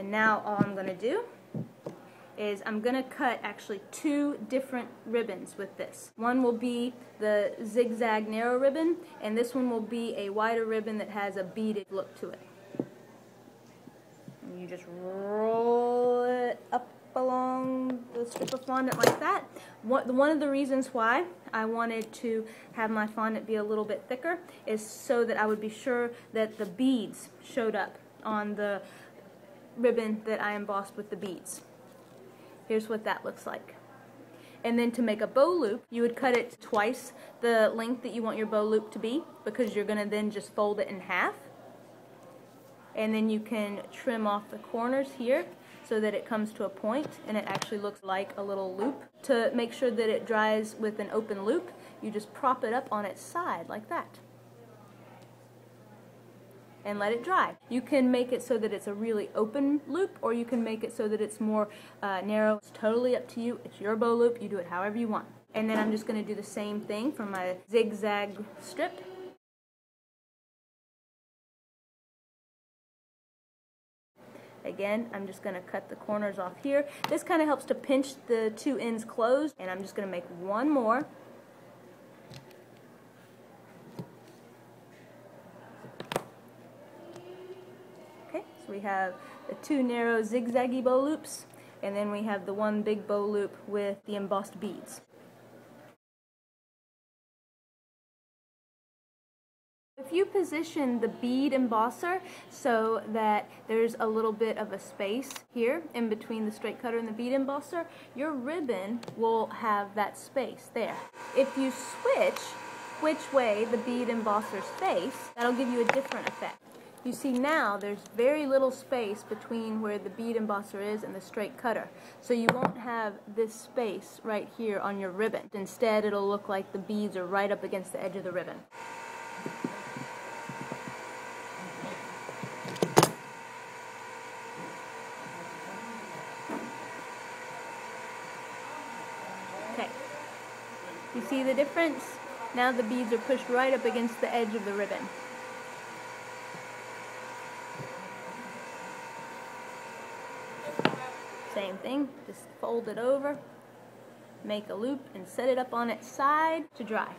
And now all I'm going to do is I'm going to cut actually 2 different ribbons with this. One will be the zigzag narrow ribbon, and this one will be a wider ribbon that has a beaded look to it. And you just roll it up along the strip of fondant like that. One of the reasons why I wanted to have my fondant be a little bit thicker is so that I would be sure that the beads showed up on the ribbon that I embossed with the beads. Here's what that looks like. And then to make a bow loop, you would cut it twice the length that you want your bow loop to be, because you're going to then just fold it in half. And then you can trim off the corners here so that it comes to a point and it actually looks like a little loop. To make sure that it dries with an open loop, you just prop it up on its side like that and let it dry. You can make it so that it's a really open loop, or you can make it so that it's more narrow. It's totally up to you. It's your bow loop. You do it however you want. And then I'm just going to do the same thing for my zigzag strip. Again, I'm just going to cut the corners off here. This kind of helps to pinch the 2 ends closed, and I'm just going to make one more. Okay, so we have the 2 narrow zigzaggy bow loops, and then we have the 1 big bow loop with the embossed beads. If you position the bead embosser so that there's a little bit of a space here in between the straight cutter and the bead embosser, your ribbon will have that space there. If you switch which way the bead embosser's face, that'll give you a different effect. You see now there's very little space between where the bead embosser is and the straight cutter. So you won't have this space right here on your ribbon. Instead, it'll look like the beads are right up against the edge of the ribbon. Okay, you see the difference? Now the beads are pushed right up against the edge of the ribbon. Same thing, just fold it over, make a loop, and set it up on its side to dry.